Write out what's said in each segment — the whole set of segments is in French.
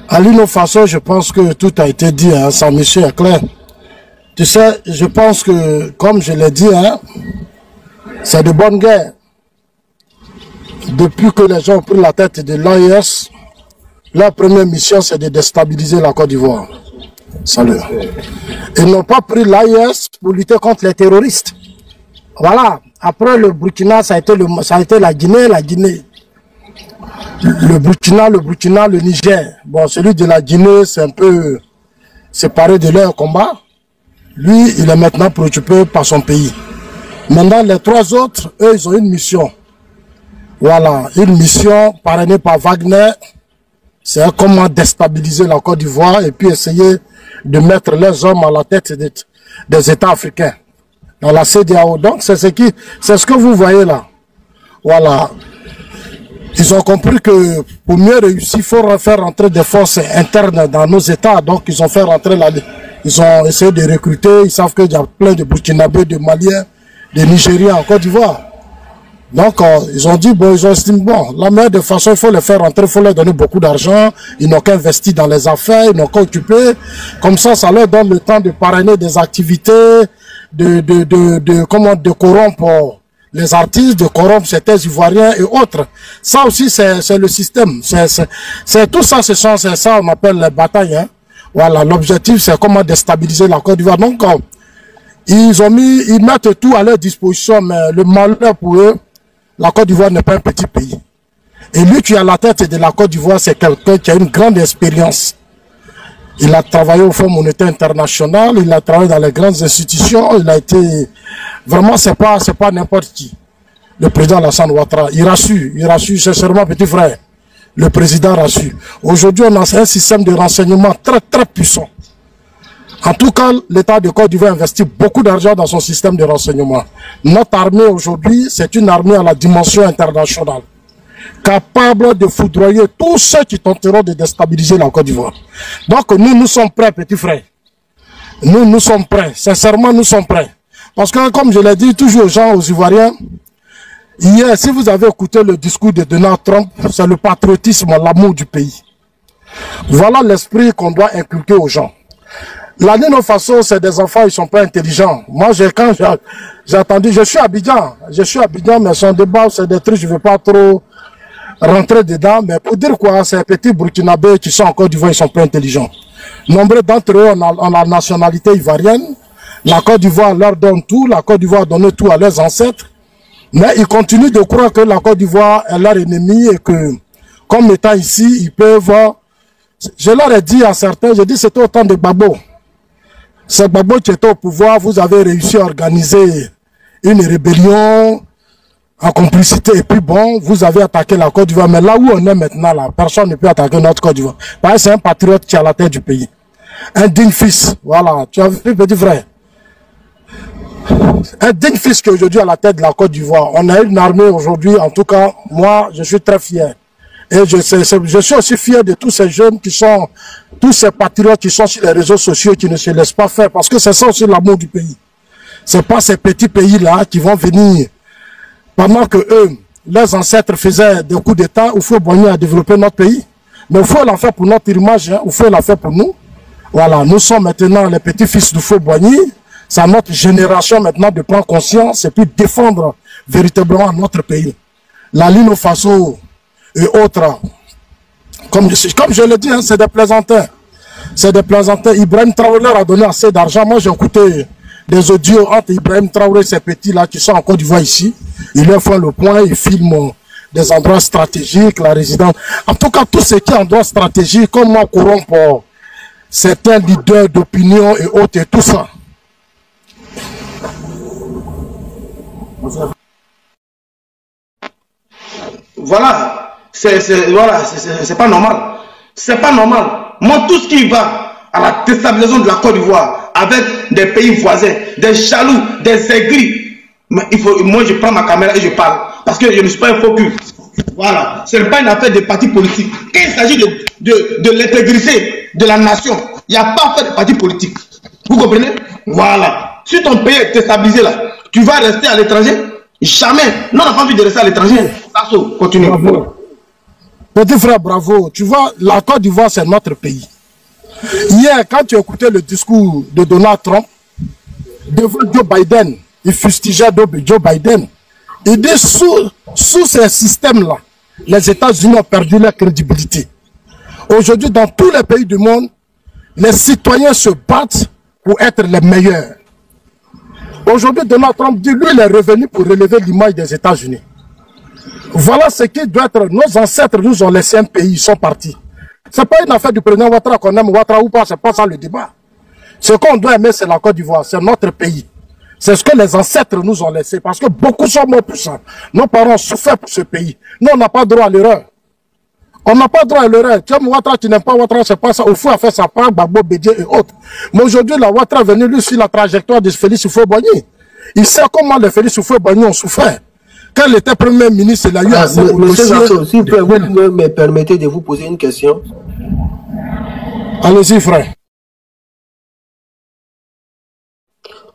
À l'une façon, je pense que tout a été dit, hein, sans monsieur est clair. Tu sais, je pense que, comme je l'ai dit, hein, c'est de bonne guerre. Depuis que les gens ont pris la tête de l'AES, leur première mission, c'est de déstabiliser la Côte d'Ivoire. Salut. Ils n'ont pas pris l'AES pour lutter contre les terroristes. Voilà. Après le Burkina, ça a été la Guinée, le Burkina, le Niger. Bon, celui de la Guinée, c'est un peu séparé de leur combat. Lui, il est maintenant préoccupé par son pays. Maintenant, les trois autres, eux, ils ont une mission. Voilà, une mission parrainée par Wagner. C'est comment déstabiliser la Côte d'Ivoire et puis essayer de mettre les hommes à la tête des États africains dans la CEDEAO. Donc, c'est ce que vous voyez là. Voilà. Ils ont compris que pour mieux réussir, il faut faire rentrer des forces internes dans nos États. Donc, ils ont fait rentrer ils ont essayé de recruter. Ils savent qu'il y a plein de Burkinabés, de Maliens, de Nigériens en Côte d'Ivoire. Donc, ils ont dit, bon, ils ont estimé, bon, la meilleure de façon, il faut les faire rentrer, il faut leur donner beaucoup d'argent. Ils n'ont qu'investi dans les affaires, ils n'ont qu'occupé. Comme ça leur donne le temps de parrainer des activités, de corrompre les artistes, de corrompre certains Ivoiriens et autres. Ça aussi, c'est le système. C'est tout ça, c'est ça, on appelle les batailles, hein. Voilà, l'objectif, c'est comment déstabiliser la Côte d'Ivoire. Donc, ils mettent tout à leur disposition, mais le malheur pour eux, la Côte d'Ivoire n'est pas un petit pays. Et lui qui est à la tête de la Côte d'Ivoire, c'est quelqu'un qui a une grande expérience. Il a travaillé au Fonds monétaire international, il a travaillé dans les grandes institutions, il a été... Vraiment, c'est pas n'importe qui. Le président Alassane Ouattara, il rassure, sincèrement, petit frère. Le président rassure. Aujourd'hui, on a un système de renseignement très, très puissant. En tout cas, l'État de Côte d'Ivoire investit beaucoup d'argent dans son système de renseignement. Notre armée aujourd'hui, c'est une armée à la dimension internationale, capable de foudroyer tous ceux qui tenteront de déstabiliser la Côte d'Ivoire. Donc nous sommes prêts, petits frères. Nous sommes prêts. Sincèrement, nous sommes prêts. Parce que, comme je l'ai dit toujours aux gens, aux Ivoiriens, hier, si vous avez écouté le discours de Donald Trump, c'est le patriotisme, l'amour du pays. Voilà l'esprit qu'on doit inculquer aux gens. La Nino Faso, c'est des enfants, ils ne sont pas intelligents. Moi, quand j'ai entendu, je suis à Abidjan, mais son débat, c'est des trucs, je ne veux pas trop rentrer dedans, mais pour dire quoi, ces petits Burkinabés qui sont en Côte d'Ivoire, ils ne sont pas intelligents. Nombreux d'entre eux ont la nationalité ivoirienne. La Côte d'Ivoire leur donne tout, la Côte d'Ivoire donne tout à leurs ancêtres. Mais ils continuent de croire que la Côte d'Ivoire est leur ennemi et que, comme étant ici, ils peuvent... Je leur ai dit à certains, j'ai dit c'était au temps de Gbagbo. C'est Gbagbo qui était au pouvoir, vous avez réussi à organiser une rébellion en complicité. Et puis bon, vous avez attaqué la Côte d'Ivoire. Mais là où on est maintenant, là, personne ne peut attaquer notre Côte d'Ivoire. Parce que c'est un patriote qui est à la tête du pays. Un digne fils. Voilà, tu as vu, petit frère. Un digne fils qui est aujourd'hui à la tête de la Côte d'Ivoire. On a une armée aujourd'hui, en tout cas, moi, je suis très fier. Et je suis aussi fier de tous ces jeunes qui sont, tous ces patriotes qui sont sur les réseaux sociaux, qui ne se laissent pas faire, parce que c'est ça aussi l'amour du pays. C'est pas ces petits pays-là qui vont venir, pendant que eux, leurs ancêtres faisaient des coups d'État, il faut venir à développer notre pays. Mais il faut la faire pour notre image, hein, il faut la faire pour nous. Voilà, nous sommes maintenant les petits-fils du Faux-Boigny. C'est à notre génération maintenant de prendre conscience et puis défendre véritablement notre pays. La Lino Faso et autres, comme je l'ai dit, hein, c'est des plaisantins. C'est des plaisantins. Ibrahim Traoré leur a donné assez d'argent. Moi, j'ai écouté des audios entre Ibrahim Traoré et ces petits-là qui sont en Côte d'Ivoire ici. Ils leur font le point, ils filment des endroits stratégiques, la résidence. En tout cas, tout ce qui est endroit stratégique, comment corrompre certains leaders d'opinion et autres et tout ça. Voilà. C'est pas normal. C'est pas normal. Moi, tout ce qui va à la déstabilisation de la Côte d'Ivoire avec des pays voisins, des jaloux, des aigris, moi, je prends ma caméra et je parle. Parce que je ne suis pas un faux cul. Voilà. Ce n'est pas une affaire de parti politique. Quand il s'agit de l'intégrité de la nation, il n'y a pas affaire de parti politique. Vous comprenez? Voilà. Si ton pays est déstabilisé là, tu vas rester à l'étranger? Jamais. Non, on n'a pas envie de rester à l'étranger. Continue. Petit frère, bravo. Tu vois, la Côte d'Ivoire, c'est notre pays. Hier, quand tu écoutais le discours de Donald Trump, devant Joe Biden, il fustigeait Joe Biden. Il dit, sous ces systèmes-là, les États-Unis ont perdu leur crédibilité. Aujourd'hui, dans tous les pays du monde, les citoyens se battent pour être les meilleurs. Aujourd'hui, Donald Trump dit, lui, il est revenu pour relever l'image des États-Unis. Voilà ce qui doit être. Nos ancêtres nous ont laissé un pays, ils sont partis. Ce n'est pas une affaire du président Ouattara qu'on aime Ouattara ou pas, ce n'est pas ça le débat. Ce qu'on doit aimer, c'est la Côte d'Ivoire, c'est notre pays. C'est ce que les ancêtres nous ont laissé, parce que beaucoup sont morts pour ça. Nos parents ont souffert pour ce pays. Nous, on n'a pas droit à l'erreur. On n'a pas droit à l'erreur. Tu aimes Ouattara, tu n'aimes pas Ouattara, c'est pas ça. Au fond, a fait sa part, Gbagbo, Bédié et autres. Mais aujourd'hui, la Ouattara est venu lui sur la trajectoire de Félix Houphouët-Boigny. Il sait comment les Félix Houphouët-Boigny ont souffert. Quand il était Premier ministre, il a eu assez de Monsieur Zasso, s'il vous plaît, vous me permettez de vous poser une question? Allez-y, frère.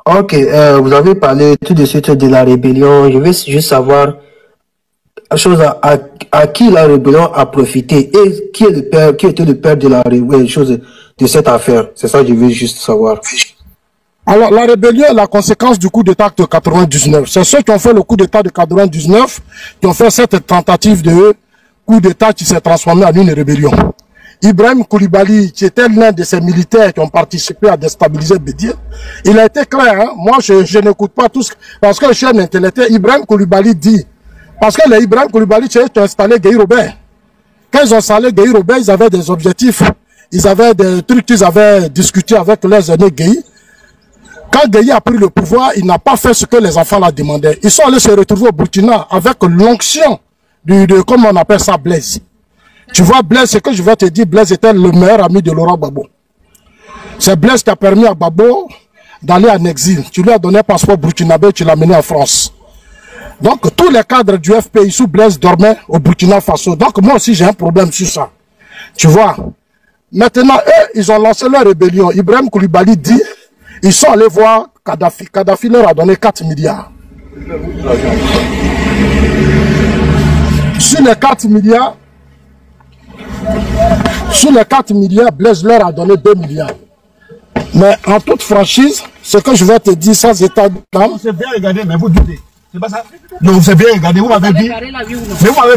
Ok, vous avez parlé tout de suite de la rébellion. Je veux juste savoir à qui la rébellion a profité et qui était le père de la rébellion, de cette affaire. C'est ça que je veux juste savoir. Alors, la rébellion est la conséquence du coup d'État de 99. C'est ceux qui ont fait le coup d'État de 99 qui ont fait cette tentative de coup d'État qui s'est transformé en une rébellion. Ibrahim Koulibaly, qui était l'un de ces militaires qui ont participé à déstabiliser Bédié, il a été clair. Hein? Moi, je n'écoute pas tout ce... Parce que le chef intellectuel, Ibrahim Koulibaly dit... Parce que les Ibrahim Koulibaly, tu as installé Guy Robert. Quand ils ont installé Guy Robert, ils avaient des objectifs. Ils avaient des trucs qu'ils avaient discuté avec leurs aînés Guy. Quand Guy a pris le pouvoir, il n'a pas fait ce que les enfants la demandaient. Ils sont allés se retrouver au Burkina avec l'onction de, comment on appelle ça, Blaise. Tu vois, Blaise, ce que je vais te dire, Blaise était le meilleur ami de Laurent Gbagbo. C'est Blaise qui a permis à Gbagbo d'aller en exil. Tu lui as donné un passeport burkinabé, tu l'as mené en France. Donc, tous les cadres du FPI sous Blaise dormaient au Burkina Faso. Donc, moi aussi, j'ai un problème sur ça. Tu vois. Maintenant, eux, ils ont lancé leur rébellion. Ibrahim Koulibaly dit, ils sont allés voir Kadhafi. Kadhafi leur a donné 4 milliards. Sur les 4 milliards, Blaise leur a donné 2 milliards. Mais en toute franchise, ce que je vais te dire sans état d'âme... C'est bien regardé, mais vous doutez. C'est pas ça? Non, c'est bien regardé, vous m'avez dit. Mais vous m'avez...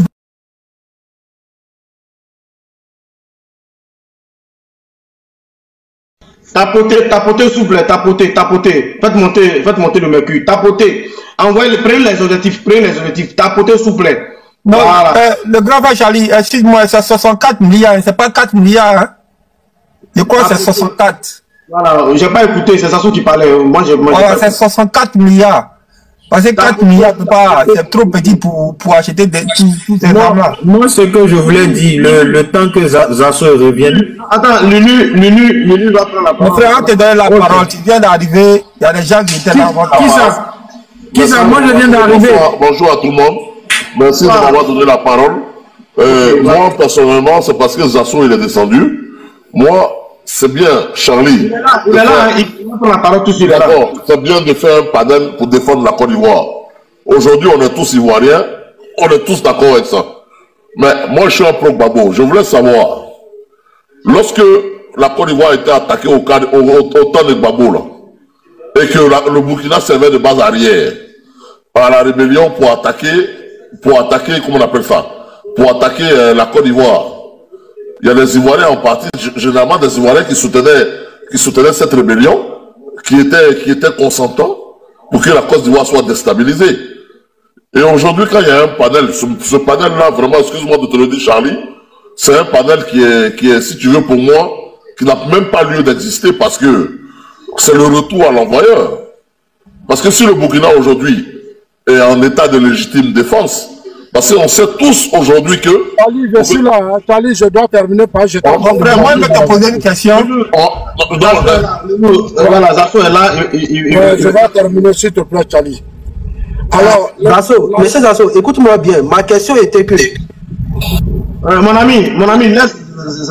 Tapotez, s'il vous plaît, tapotez. Faites monter le mercure. Tapotez. Prenez les objectifs, tapotez, s'il vous plaît. Non, voilà. Le grand frère Charlie, excuse-moi, c'est 64 milliards, c'est pas 4 milliards. Hein? De quoi c'est 64? Voilà, j'ai pas écouté, c'est Zasso qui parlait. Voilà, c'est 64 milliards. Parce que 4 milliards, c'est trop petit pour acheter tous ces armes-là. Moi, ce que je voulais dire, le temps que Zasso revienne. Attends, Lulu va prendre la parole. Mon frère, on te donne la parole. Tu viens d'arriver, il y a des gens qui étaient là. Qui ça? Moi, je viens d'arriver. Bonjour à tout le monde. Merci de m'avoir donné la parole. Moi, personnellement, c'est parce que Zasso, il est descendu. Moi, c'est bien, Charlie. Il est là, il va prendre la parole tout de suite. D'accord, c'est bien de faire un panel pour défendre la Côte d'Ivoire. Aujourd'hui, on est tous Ivoiriens. On est tous d'accord avec ça. Mais moi, je suis un pro-Gbagbo. Je voulais savoir, lorsque la Côte d'Ivoire était attaquée au temps de Gbagbo, là, et que le Burkina servait de base arrière par la rébellion pour attaquer, comment on appelle ça, pour attaquer la Côte d'Ivoire. Il y a des Ivoiriens en partie, généralement des Ivoiriens qui soutenaient cette rébellion, qui étaient consentants pour que la Côte d'Ivoire soit déstabilisée. Et aujourd'hui, quand il y a un panel, ce panel-là, vraiment, excuse-moi de te le dire, Charlie, c'est un panel qui est, si tu veux, pour moi, qui n'a même pas lieu d'exister parce que c'est le retour à l'envoyeur. Parce que si le Burkina aujourd'hui est en état de légitime défense, parce qu'on sait tous aujourd'hui que... Charlie, je suis là. Hein. Charlie, je dois terminer par... Moi, je vais te poser une question. Voilà, Zasso est là. Je vais terminer, s'il te plaît, Charlie. Alors, Zasso, monsieur Zasso, écoute-moi bien. Ma question était que... Mon ami, laisse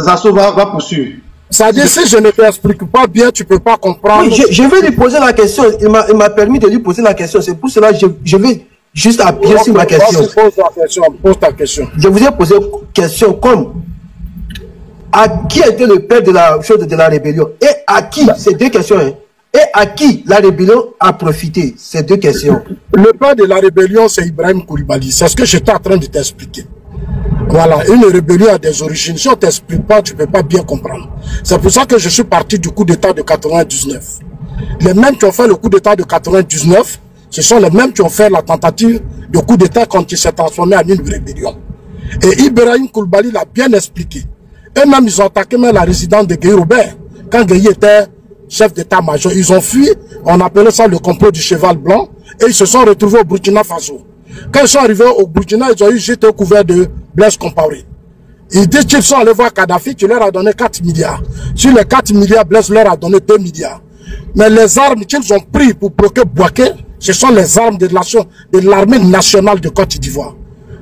Zasso va poursuivre. Ça dit, si je ne t'explique pas bien, tu ne peux pas comprendre. Oui, je vais lui poser la question. Il m'a permis de lui poser la question. C'est pour cela que je vais juste appuyer sur ma question. Pose ta question. Je vous ai posé une question comme à qui était le père de la chose de la rébellion et à qui, c'est deux questions, hein, et à qui la rébellion a profité, c'est deux questions. Le père de la rébellion, c'est Ibrahim Koulibaly. C'est ce que j'étais en train de t'expliquer. Voilà, une rébellion a des origines. Si on ne t'explique pas, tu ne peux pas bien comprendre. C'est pour ça que je suis parti du coup d'État de 99. Les mêmes qui ont fait le coup d'État de 99, ce sont les mêmes qui ont fait la tentative de coup d'État quand il s'est transformé en une rébellion. Et Ibrahim Koulibaly l'a bien expliqué. Eux-mêmes, ils ont attaqué même la résidence de Gueye Robert. Quand Gueye était chef d'état-major, ils ont fui, on appelait ça le complot du cheval blanc, et ils se sont retrouvés au Burkina Faso. Quand ils sont arrivés au Burkina, ils ont eu juste couvert de Blaise Compaoré. Ils disent qu'ils sont allés voir Kadhafi, qui leur a donné 4 milliards. Sur les 4 milliards, Blaise leur a donné 2 milliards. Mais les armes qu'ils ont prises pour bloquer Bouaké, ce sont les armes de l'armée nationale de Côte d'Ivoire.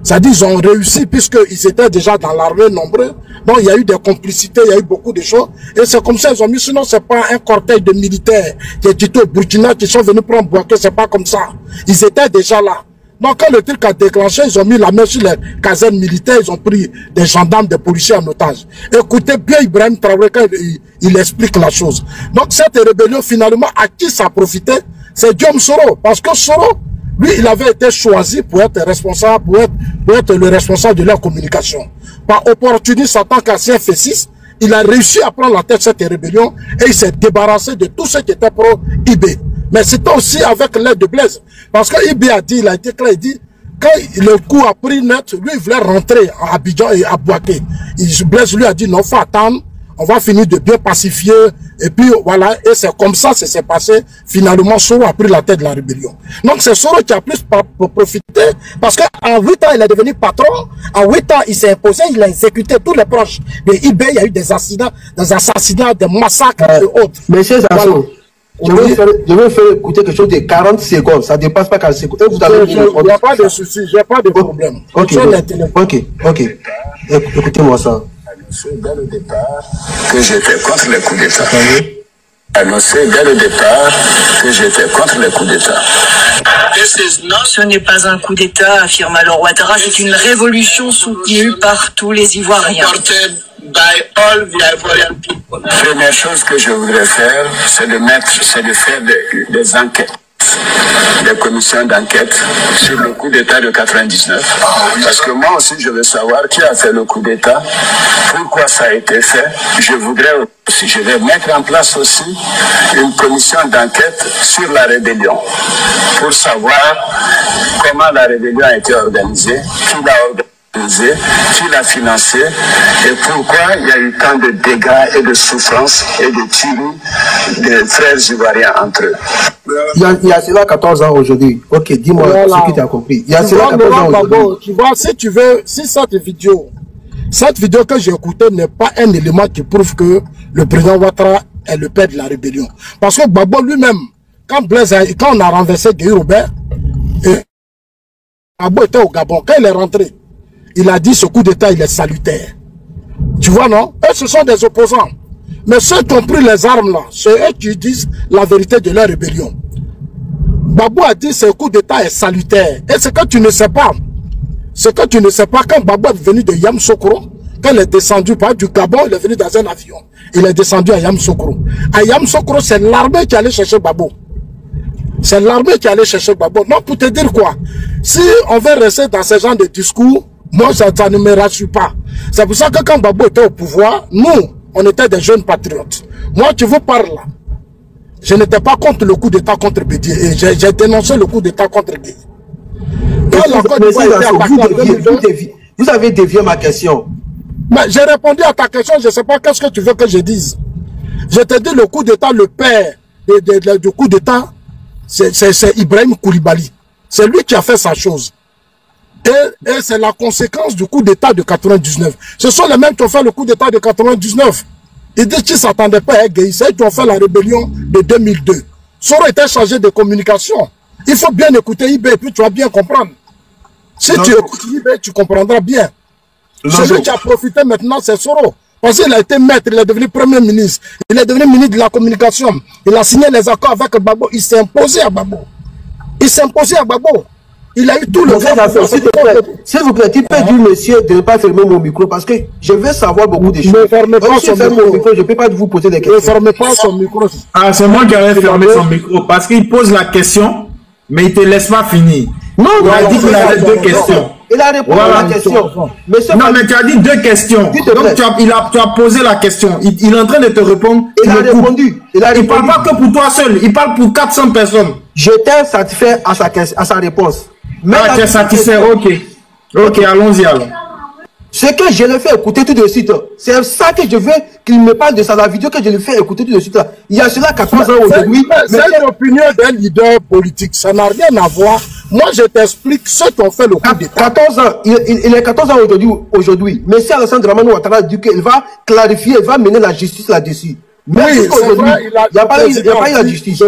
C'est-à-dire qu'ils ont réussi puisqu'ils étaient déjà dans l'armée nombreux. Donc il y a eu des complicités, il y a eu beaucoup de choses. Et c'est comme ça qu'ils ont mis, sinon c'est pas un cortège de militaires qui est quitté au Burkina, qui sont venus prendre Bouaké, c'est pas comme ça. Ils étaient déjà là. Donc quand le truc a déclenché, ils ont mis la main sur les casernes militaires, ils ont pris des gendarmes, des policiers en otage. Écoutez bien Ibrahim Traoré quand il explique la chose. Donc cette rébellion finalement, à qui ça a profité? C'est Guillaume Soro. Parce que Soro, lui, il avait été choisi pour être responsable, pour être le responsable de leur communication. Par opportunisme, en tant qu'ancien F6, il a réussi à prendre la tête de cette rébellion et il s'est débarrassé de tout ce qui était pro-IB. Mais c'était aussi avec l'aide de Blaise. Parce que IB a dit, il a été clair, il dit, quand le coup a pris net, lui, il voulait rentrer à Abidjan et à Bouaké. Blaise lui a dit, non, faut attendre, on va finir de bien pacifier. Et puis voilà, et c'est comme ça que s'est passé. Finalement, Soro a pris la tête de la rébellion. Donc c'est Soro qui a plus profité, parce qu'en 8 ans, il est devenu patron. En 8 ans, il s'est imposé, il a exécuté tous les proches de IB. Il y a eu des assassinats, des massacres et autres. Monsieur Zasso, voilà. Je vais faire écouter quelque chose de 40 secondes. Ça ne dépasse pas 40 secondes. Il n'y a pas de souci, je n'ai pas de problème. Ok. Écoutez-moi ça. Dès le départ que j'étais contre les coups d'État. Annoncé dès le départ que j'étais contre les coups d'État. Ce n'est pas un coup d'État, affirme alors Ouattara, c'est une révolution soutenue par tous les Ivoiriens. Première chose que je voudrais faire, c'est de faire des enquêtes. Des commissions d'enquête sur le coup d'État de 99. Parce que moi aussi, je veux savoir qui a fait le coup d'État, pourquoi ça a été fait. Je vais mettre en place aussi une commission d'enquête sur la rébellion pour savoir comment la rébellion a été organisée, qui l'a organisée, qui l'a financée et pourquoi il y a eu tant de dégâts et de souffrances et de tueries des frères ivoiriens entre eux. Il y a cela 14 ans aujourd'hui. Ok, dis-moi ce que tu as compris. Il y a cela 14 ans aujourd'hui. Tu vois, si cette vidéo que j'ai écoutée n'est pas un élément qui prouve que le président Ouattara est le père de la rébellion. Parce que Gbagbo lui-même, quand on a renversé Gueye Robert, Gbagbo était au Gabon, quand il est rentré, il a dit ce coup d'État, il est salutaire. Tu vois, non? Eux, ce sont des opposants. Mais ceux qui ont pris les armes là, c'est eux qui disent la vérité de leur rébellion. Gbagbo a dit ce coup d'État est salutaire. Et ce que tu ne sais pas, quand Gbagbo est venu de Yamoussoukro, quand il est descendu par du Gabon, il est venu dans un avion. Il est descendu à Yamoussoukro. À Yamoussoukro, c'est l'armée qui allait chercher Gbagbo. C'est l'armée qui allait chercher Gbagbo. Non, pour te dire quoi? Si on veut rester dans ce genre de discours, moi, ça ne me rassure pas. C'est pour ça que quand Gbagbo était au pouvoir, nous, on était des jeunes patriotes. Moi, tu vous parles là. Je n'étais pas contre le coup d'État contre Bédié. Et j'ai dénoncé le coup d'État contre Gueye. Vous avez dévié ma question. Mais j'ai répondu à ta question, je ne sais pas qu'est-ce que tu veux que je dise. Je te dis le coup d'État, le père du coup d'État, c'est Ibrahim Koulibaly. C'est lui qui a fait sa chose. Et c'est la conséquence du coup d'État de 99. Ce sont les mêmes qui ont fait le coup d'État de 99. Ils disent qu'ils ne s'attendaient pas à Gueye. C'est eux qui ont fait la rébellion de 2002. Soro était chargé de communication. Il faut bien écouter IB et puis tu vas bien comprendre. Si tu écoutes IB, tu comprendras bien. Celui qui a profité maintenant, c'est Soro. Parce qu'il a été maître, il est devenu premier ministre. Il est devenu ministre de la communication. Il a signé les accords avec Gbagbo. Il s'est imposé à Gbagbo. Il a eu tout le temps. S'il vous plaît, tu peux dire, monsieur, de ne pas fermer mon micro parce que je veux savoir beaucoup de choses. Ne fermez pas son micro. Je ne peux pas vous poser des questions. Ne fermez pas son micro. Ah, c'est moi qui avais fermé son micro parce qu'il pose la question, mais il ne te laisse pas finir. Non, il a dit qu'il avait deux questions. Il a répondu à la question. Non, mais tu as dit deux questions. Donc, tu as posé la question. Il est en train de te répondre. Il a répondu. Il ne parle pas que pour toi seul. Il parle pour 400 personnes. J'étais satisfait à sa réponse. Mais tu es satisfait, ok. Ok, allons-y alors. Ce que je le fais écouter tout de suite, c'est ça que je veux qu'il me parle de ça, la vidéo que je le fais écouter tout de suite. Il y a cela 14 ans aujourd'hui. C'est l'opinion d'un leader politique, ça n'a rien à voir. Moi, je t'explique ce qu'on fait le coup d'État. 14 ans, il est 14 ans aujourd'hui. Mais si Alassane Dramane Ouattara dit qu'il va clarifier, il va mener la justice là-dessus. Oui, c'est vrai, il n'y a pas eu la justice.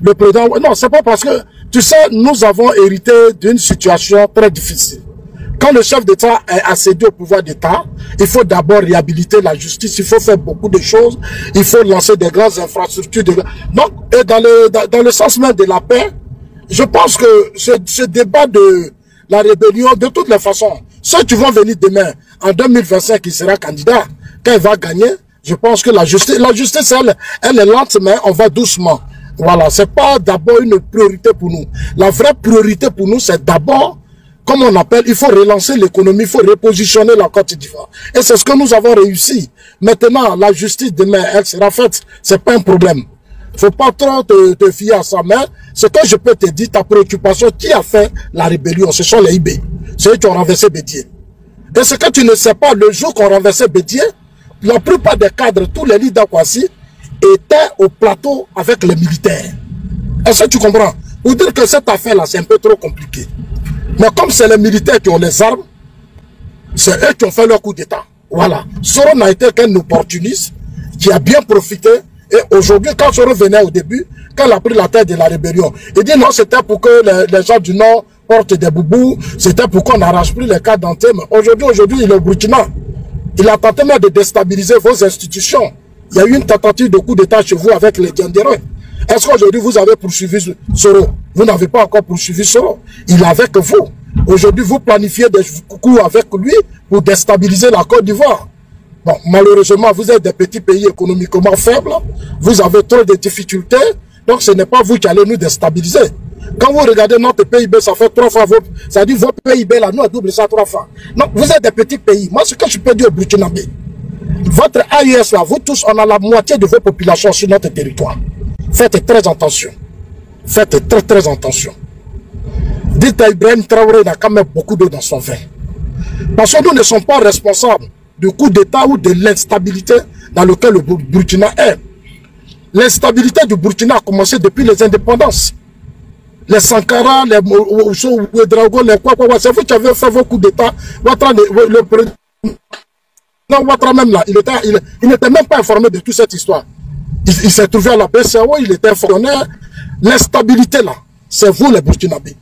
Le président, non, c'est pas parce que, tu sais, nous avons hérité d'une situation très difficile. Quand le chef d'État est accédé au pouvoir d'État, il faut d'abord réhabiliter la justice, il faut faire beaucoup de choses, il faut lancer des grandes infrastructures. Donc, et dans le sens même de la paix, je pense que ce débat de la rébellion, de toutes les façons, ceux qui vont venir demain, en 2025, il sera candidat, quand il va gagner, je pense que la justice elle est lente, mais on va doucement. Voilà, c'est pas d'abord une priorité pour nous. La vraie priorité pour nous, c'est d'abord, comme on appelle, il faut relancer l'économie, il faut repositionner la Côte d'Ivoire. Et c'est ce que nous avons réussi. Maintenant, la justice demain, elle sera faite. C'est pas un problème. Faut pas trop te fier à ça. Mais ce que je peux te dire, ta préoccupation, qui a fait la rébellion, ce sont les IB. Ceux qui ont renversé Bédié. Et ce que tu ne sais pas, le jour qu'on renversait Bédié, la plupart des cadres, tous les leaders Kwasi, étaient au plateau avec les militaires. Est-ce que tu comprends? Pour dire que cette affaire-là, c'est un peu trop compliqué. Mais comme c'est les militaires qui ont les armes, c'est eux qui ont fait leur coup d'État. Voilà. Soro n'a été qu'un opportuniste qui a bien profité. Et aujourd'hui, quand Soro venait au début, quand il a pris la tête de la rébellion, il dit non, c'était pour que les gens du Nord portent des boubous, c'était pour qu'on n'arrache plus les cas d'antenne. Aujourd'hui, il est au Burkina. Il a tenté même de déstabiliser vos institutions. Il y a eu une tentative de coup d'État chez vous avec les Diendéreux. Est-ce qu'aujourd'hui vous avez poursuivi Soro? Vous n'avez pas encore poursuivi Soro. Il est avec vous. Aujourd'hui, vous planifiez des coups avec lui pour déstabiliser la Côte d'Ivoire. Bon, malheureusement, vous êtes des petits pays économiquement faibles. Vous avez trop de difficultés. Donc, ce n'est pas vous qui allez nous déstabiliser. Quand vous regardez notre PIB, ça fait 3 fois votre... Ça dit votre PIB là, nous a doublé ça 3 fois. Donc, vous êtes des petits pays. Moi, ce que je peux dire au Burkinabé, votre AIS là, vous tous, on a la moitié de vos populations sur notre territoire. Faites très attention. Faites très attention. Dites à Ibrahim Traoré, il a quand même beaucoup d'eau dans son vin. Parce que nous ne sommes pas responsables du coup d'État ou de l'instabilité dans lequel le Burkina est. L'instabilité du Burkina a commencé depuis les indépendances. Les Sankara, les Ouedraogo, les quoi, c'est vous qui avez fait vos coups d'État. Le président Ouattara même là, il n'était même pas informé de toute cette histoire. Il s'est trouvé à la BCAO, il était informé. L'instabilité là, c'est vous les Burkinabés.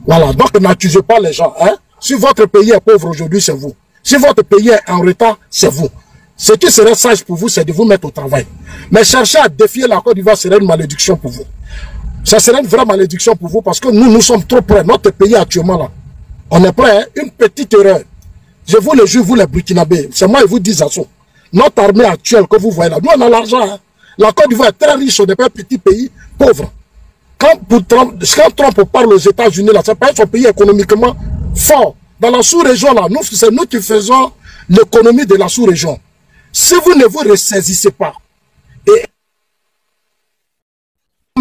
Voilà, donc n'accusez pas les gens. Hein? Si votre pays est pauvre aujourd'hui, c'est vous. Si votre pays est en retard, c'est vous. Ce qui serait sage pour vous, c'est de vous mettre au travail. Mais chercher à défier la Côte d'Ivoire serait une malédiction pour vous. Ça serait une vraie malédiction pour vous parce que nous sommes trop près. Notre pays actuellement là, on est prêt, hein? Une petite erreur. Je vous le jure, vous les Burkinabés, c'est moi qui vous dis ça. Notre armée actuelle que vous voyez là, nous on a l'argent. Hein? La Côte d'Ivoire est très riche, on n'est pas un petit pays pauvre. Quand Trump parle aux États-Unis, là, c'est pas un pays économiquement fort. Dans la sous-région, là, c'est nous qui faisons l'économie de la sous-région. Si vous ne vous ressaisissez pas, et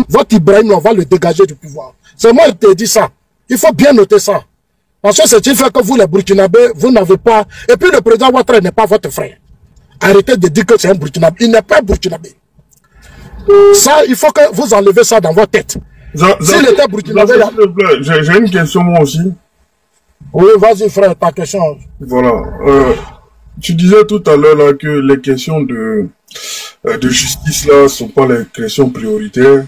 votre Ibrahim, on va le dégager du pouvoir. C'est moi qui te dis ça. Il faut bien noter ça. Parce que c'est une fait que vous, les Burkinabés, vous n'avez pas... Et puis le président Ouattara n'est pas votre frère. Arrêtez de dire que c'est un Burkinabé. Il n'est pas un Burkinabé. Ça, il faut que vous enlevez ça dans votre tête. S'il était Burkinabé... J'ai une question moi aussi. Oui, vas-y frère, ta question. Voilà. Tu disais tout à l'heure là que les questions de justice là sont pas les questions prioritaires.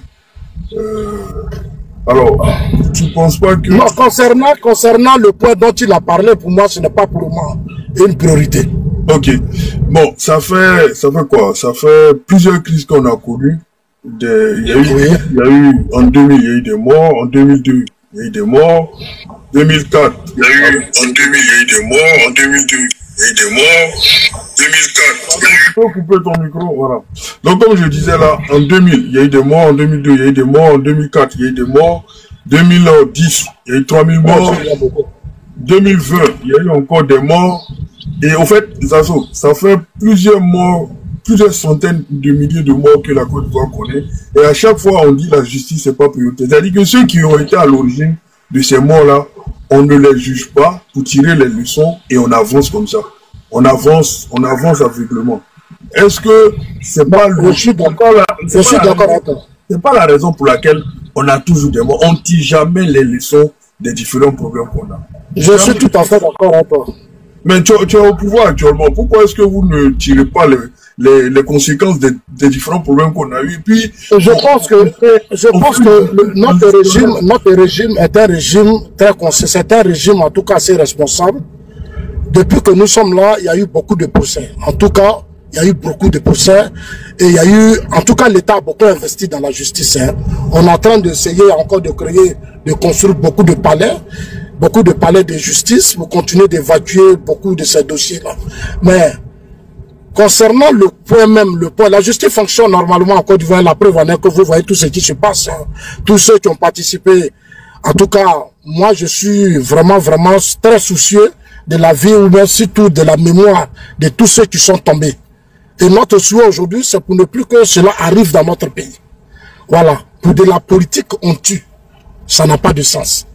Alors, tu ne penses pas que... Non, concernant le point dont il a parlé, pour moi, ce n'est pas pour moi une priorité. Ok. Bon, ça fait quoi? Ça fait plusieurs crises qu'on a connues. Il y a eu, en 2000, il y a eu des morts. En 2002, il y a eu des morts. 2004, il y a eu, en 2000, il y a eu des morts. En 2002, il y a eu des morts. 2004. Tu peux couper ton micro, voilà. Donc, comme je disais là, en 2000, il y a eu des morts. En 2002, il y a eu des morts. En 2004, il y a eu des morts. 2010, il y a eu 3000 morts. 2020, il y a eu encore des morts. Et en fait, ça fait plusieurs morts, plusieurs centaines de milliers de morts que la Côte d'Ivoire connaît. Et à chaque fois, on dit la justice n'est pas prioritaire. C'est-à-dire que ceux qui ont été à l'origine de ces morts-là, on ne les juge pas pour tirer les leçons et on avance comme ça. On avance aveuglément. Est-ce que c'est pas le... Je suis d'accord avec toi. C'est pas la raison pour laquelle on a toujours des morts. On ne tire jamais les leçons des différents problèmes qu'on a. Je suis tout à fait d'accord avec toi. Mais tu es au pouvoir actuellement. Pourquoi est-ce que vous ne tirez pas les conséquences des différents problèmes qu'on a eu? Puis, je pense que notre régime est un régime très consistant. C'est un régime en tout cas assez responsable. Depuis que nous sommes là, il y a eu beaucoup de procès. En tout cas, il y a eu beaucoup de procès. Et il y a eu, en tout cas, l'État a beaucoup investi dans la justice. Hein. On est en train d'essayer encore de construire beaucoup de palais de justice pour continuer d'évacuer beaucoup de ces dossiers-là. Mais concernant le point, la justice fonctionne normalement en Côte d'Ivoire. La preuve en est que vous voyez tout ce qui se passe. Hein. Tous ceux qui ont participé, en tout cas, moi je suis vraiment très soucieux de la vie ou bien surtout de la mémoire de tous ceux qui sont tombés. Et notre souhait aujourd'hui, c'est pour ne plus que cela arrive dans notre pays. Voilà. Pour de la politique, on tue. Ça n'a pas de sens.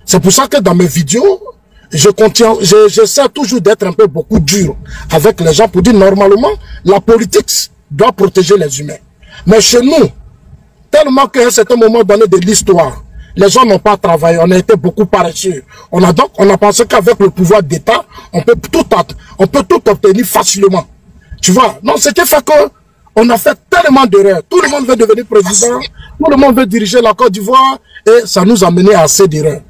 C'est pour ça que dans mes vidéos, j'essaie toujours d'être un peu beaucoup dur avec les gens pour dire normalement, la politique doit protéger les humains. Mais chez nous, tellement qu'à un certain moment donné de l'histoire, les gens n'ont pas travaillé, on a été beaucoup paresseux. On a pensé qu'avec le pouvoir d'État, on peut tout obtenir facilement. Tu vois, non, ce qui fait qu'on a fait tellement d'erreurs. Tout le monde veut devenir président, tout le monde veut diriger la Côte d'Ivoire, et ça nous a mené à assez d'erreurs.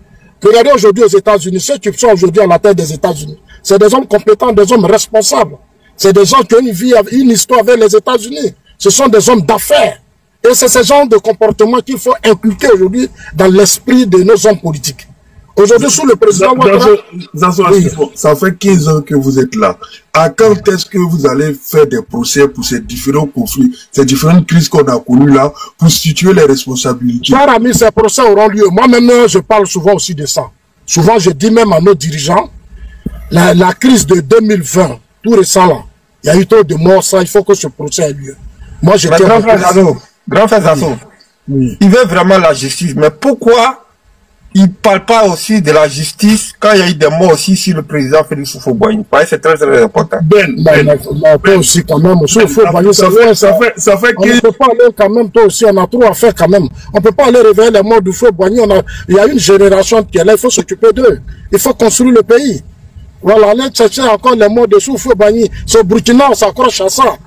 Regardez aujourd'hui aux États-Unis, ceux qui sont aujourd'hui à la tête des États-Unis, c'est des hommes compétents, des hommes responsables. C'est des gens qui ont une histoire avec les États-Unis. Ce sont des hommes d'affaires. Et c'est ce genre de comportement qu'il faut inculquer aujourd'hui dans l'esprit de nos hommes politiques. Aujourd'hui, sous le président Ouattara... Ça fait 15 ans que vous êtes là. À quand est-ce que vous allez faire des procès pour ces différents conflits, ces différentes crises qu'on a connues là, pour situer les responsabilités? Cher ami, ces procès auront lieu. Moi-même, je parle souvent aussi de ça. Souvent, je dis même à nos dirigeants, la crise de 2020, tout récent là, il y a eu trop de morts, ça, il faut que ce procès ait lieu. Moi, je tiens Grand frère Zazo, il veut vraiment la justice, mais pourquoi il ne parle pas aussi de la justice quand il y a eu des morts aussi sur le président Félix Houphouët-Boigny? C'est très important. Toi aussi quand même, Houphouët-Boigny, ça fait on ne peut pas aller quand même, toi aussi, on a trop à faire quand même. On ne peut pas aller réveiller les morts d'Houphouët-Boigny. Il y a une génération qui est là, il faut s'occuper d'eux. Il faut construire le pays. Voilà, aller chercher encore les morts de Houphouët-Boigny. Ce Burkina, on s'accroche à ça.